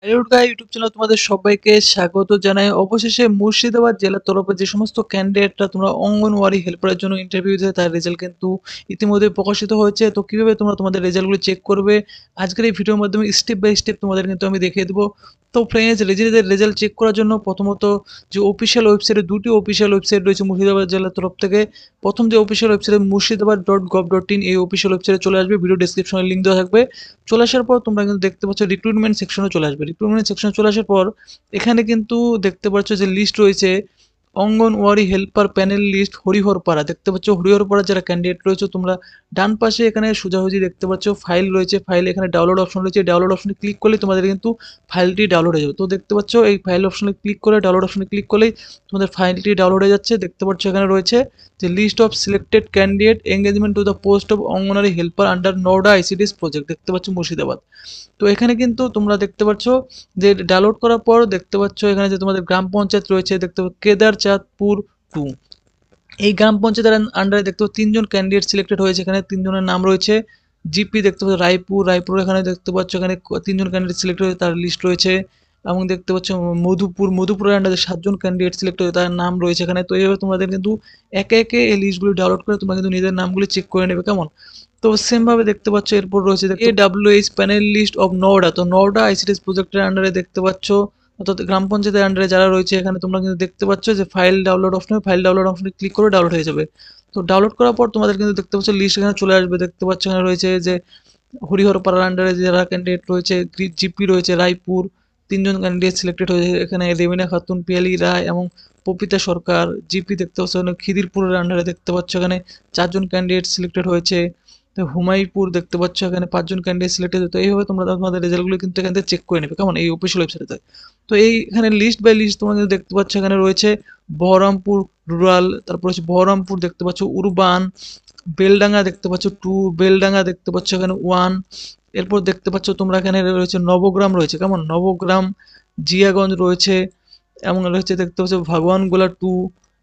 Hello guy YouTube channel তোমাদের সবাইকে স্বাগত জানাই। অবশেষে মুর্শিদাবাদ জেলার তরফে যে সমস্ত ক্যান্ডিডেটরা তোমরা অঙ্গনওয়াড়ি হেল্পারের জন্য ইন্টারভিউ দিতে তার রেজাল্ট কিন্তু ইতিমধ্যে প্রকাশিত হয়েছে। তো কিভাবে তোমরা তোমাদের রেজাল্টগুলো চেক করবে আজকের এই ভিডিওর মাধ্যমে স্টেপ বাই স্টেপ তোমাদের কিন্তু আমি দেখিয়ে দেবো। তো ফ্রেন্ডস, নিজেদের রেজাল্ট চেক করার জন্য প্রথমত যে অফিসিয়াল ওয়েবসাইটে দুটি অফিসিয়াল ওয়েবসাইট রয়েছে মুর্শিদাবাদ জেলার তরফ থেকে। প্রথম যে অফিসিয়াল ওয়েবসাইট মুর্শিদাবাদ.gov.in এই অফিসিয়াল ওয়েবসাইটে চলে আসবে, ভিডিও ডেসক্রিপশনে লিঙ্ক দেওয়া থাকবে। চলে আসার পর তোমরা কিন্তু দেখতে পাচ্ছ রিক্রুটমেন্ট সেকশনে চলে আসবে। রিক্রুটমেন্ট সেকশনে চলে আসার পর এখানে কিন্তু দেখতে পাচ্ছ যে লিস্ট রয়েছে Anganwadi helper panel list Hariharpara. দেখতে পাচ্ছ হরিহরপাড়া যারা ক্যান্ডিডেট রয়েছে তোমরা ডান পাশে এখানে সোজাসুজি দেখতে পাচ্ছ ফাইল রয়েছে। ফাইল এখানে ডাউনলোড অপশন রয়েছে, ডাউনলোড অপশনে ক্লিক করলে তোমাদের কিন্তু ফাইলটি ডাউনলোড হয়ে যাবে। তো দেখতে পাচ্ছ এই ফাইল অপশনে ক্লিক করে ডাউনলোড অপশনে ক্লিক করলেই তোমাদের ফাইলটি ডাউনলোড হয়ে যাচ্ছে। দেখতে পাচ্ছ এখানে রয়েছে যে list of selected candidate engagement to the post of anganwadi helper under Nawda ICDS project. দেখতে পাচ্ছ মুর্শিদাবাদ। তো এখানে কিন্তু তোমরা দেখতে পাচ্ছ যে ডাউনলোড করার পর দেখতে পাচ্ছ এখানে যে তোমাদের গ্রাম পঞ্চায়েত রয়েছে, দেখতে পাচ্ছ কেদারচাঁদপুর 2। এই গ্রাম পঞ্চায়েতের আন্ডারে দেখতে পাচ্ছ তিনজন ক্যান্ডিডেট সিলেক্টেড হয়েছে। এখানে তিনজনের নাম রয়েছে। জিপি দেখতে পাচ্ছ রায়পুর এখানে দেখতে পাচ্ছ এখানে তিনজন ক্যান্ডিডেট সিলেক্ট হয়েছে, তার লিস্ট রয়েছে। এবং দেখতে পাচ্ছ মধুপুরের আন্ডারে 7জন ক্যান্ডিডেট সিলেক্ট হয়েছে, তার নাম রয়েছে এখানে। তো এইভাবে তোমাদের কিন্তু একে একে এই লিস্টগুলি ডাউনলোড করে তোমরা কিন্তু নিজেদের নামগুলি চেক করে নেবে, কেমন? তো সেম ভাবে দেখতে পাচ্ছ এরপর রয়েছে AWH প্যানেল লিস্ট অফ নওডা। তো নওডা আইসিডিএস প্রজেক্টের আন্ডারে দেখতে পাচ্ছ, অর্থাৎ গ্রাম পঞ্চায়েতের আন্ডারে যারা রয়েছে এখানে তোমরা কিন্তু দেখতে পাচ্ছ যে ফাইল ডাউনলোড অপশনে ক্লিক করে ডাউনলোড হয়ে যাবে। তো ডাউনলোড করার পর তোমাদের কিন্তু দেখতে পাচ্ছ লিস্ট এখানে চলে আসবে। দেখতে পাচ্ছ এখানে রয়েছে যে হরিহরপাড়ার আন্ডারে যারা ক্যান্ডিডেট রয়েছে, জিপি রয়েছে রায়পুর, তিনজন ক্যান্ডিডেট সিলেক্টেড হয়েছে এখানে রেবিনা খাতুন, পিয়ালি রায় এবং পপিতা সরকার। জিপি দেখতে পাচ্ছ এখানে খিদিরপুরের আন্ডারে দেখতে পাচ্ছ এখানে 4জন ক্যান্ডিডেট সিলেক্টেড হয়েছে। তো হুমায়ুপুর দেখতে পাচ্ছ এখানে 5জন ক্যান্ডিডেট সিলেক্টেড হয়েছে। তো এইভাবে তোমরা তোমাদের রেজাল্টগুলো কিন্তু এখান থেকে চেক করে নেবে, কেমন? এই অফিসিয়াল ওয়েবসাইটে। তো এইখানে লিস্ট বাই লিস্ট তোমরা কিন্তু দেখতে পাচ্ছ এখানে রয়েছে বহরমপুর রুরাল, তারপর হচ্ছে বহরমপুর দেখতে পাচ্ছ উরবান, বেলডাঙ্গা দেখতে পাচ্ছ 2, বেলডাঙ্গা দেখতে পাচ্ছ এখানে 1। এরপর দেখতে পাচ্ছ তোমরা এখানে রয়েছে নবগ্রাম রয়েছে, কেমন? নবগ্রাম, জিয়াগঞ্জ রয়েছে এবং রয়েছে দেখতে পাচ্ছ ভগবানগোলা 2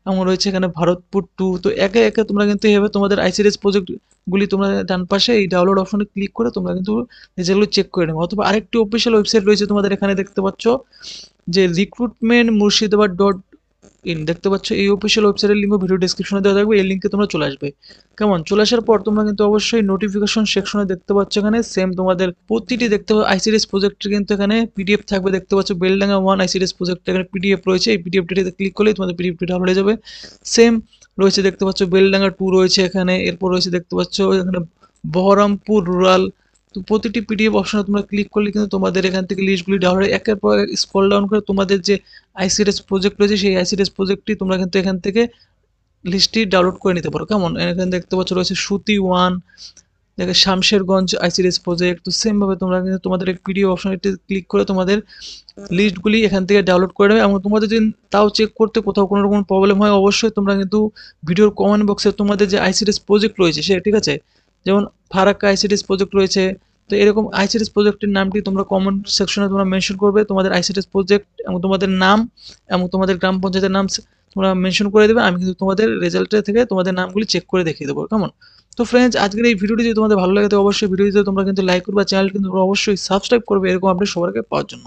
এবং রয়েছে এখানে ভারতপুর 2। তো একে একে তোমরা কিন্তু এইভাবে তোমাদের আইসিডিএস প্রজেক্ট গুলি তোমরা ডান পাশে এই ডাউনলোড অপশনে ক্লিক করে তোমরা কিন্তু নিজেগুলো চেক করে নেবে। অথবা আরেকটি অফিসিয়াল ওয়েবসাইট রয়েছে তোমাদের এখানে দেখতে পাচ্ছ যে রিক্রুটমেন্ট মুর্শিদাবাদ.in। দেখতে পাচ্ছ এই অফিসিয়াল ওয়েবসাইটের লিঙ্ক ভিডিও ডেসক্রিপশনে দেওয়া থাকবে, এই লিঙ্কে তোমরা চলে আসবে, কেমন? চলে আসার পর তোমরা কিন্তু অবশ্যই নোটিফিকেশন সেকশনে দেখতে পাচ্ছ এখানে সেম তোমাদের প্রতিটি দেখতে পাচ্ছ আইসিডিএস প্রজেক্টের কিন্তু এখানে পিডিএফ থাকবে। দেখতে পাচ্ছ বেলডাঙ্গা 1 আইসিডিএস প্রজেক্ট এখানে পিডিএফ রয়েছে। এই পিডিএফটিতে ক্লিক করলেই তোমাদের পিডিএফটি ডাউনলোড হয়ে যাবে। সেম রয়েছে দেখতে পাচ্ছ বেলডাঙ্গা 2 রয়েছে এখানে। এরপর রয়েছে দেখতে পাচ্ছ এখানে বহরমপুর রুরাল। তো প্রতিটি পিডিএফ অপশনে তোমরা ক্লিক করলে কিন্তু তোমাদের এখান থেকে লিস্টগুলি ডাউনলোড একের পর এক স্ক্রল ডাউন করে তোমাদের যে আইসিডিএস প্রজেক্ট রয়েছে সেই আইসিডিএস প্রজেক্টটি তোমরা কিন্তু এখান থেকে লিস্টটি ডাউনলোড করে নিতে পারো, কেমন? এখানে দেখতে পাচ্ছ রয়েছে সুতি 1, দেখে শামশেরগঞ্জ আইসিডিএস প্রজেক্ট। তো সেম ভাবে তোমরা কিন্তু তোমাদের এই পিডিএফ অপশনটি ক্লিক করে তোমাদের লিস্টগুলি এখান থেকে ডাউনলোড করে নেবে। এবং তোমাদের যদি তাও চেক করতে কোথাও কোনো রকম প্রবলেম হয় অবশ্যই তোমরা কিন্তু ভিডিওর কমেন্ট বক্সে তোমাদের যে আইসিডিএস প্রজেক্ট রয়েছে সে, ঠিক আছে, যেমন ফারাক্কা আইসিডিএস প্রজেক্ট রয়েছে, তো এরকম আইসিডিএস প্রজেক্টের নামটি তোমরা কমেন্ট সেকশনে তোমরা মেনশন করবে, তোমাদের আইসিডিএস প্রজেক্ট এবং তোমাদের নাম এবং তোমাদের গ্রাম পঞ্চায়েতের নাম তোমরা মেনশন করে দেবে। আমি কিন্তু তোমাদের রেজাল্টের থেকে তোমাদের নামগুলি চেক করে দেখিয়ে দেবো, কেমন? তো ফ্রেন্ডস, আজকের এই ভিডিওটি যদি তোমাদের ভালো লাগে তো অবশ্যই ভিডিওটিতে তোমরা কিন্তু লাইক করবে, চ্যানেল কিন্তু অবশ্যই সাবস্ক্রাইব করবে এরকম আপডেট সবার আগে পাওয়ার জন্য।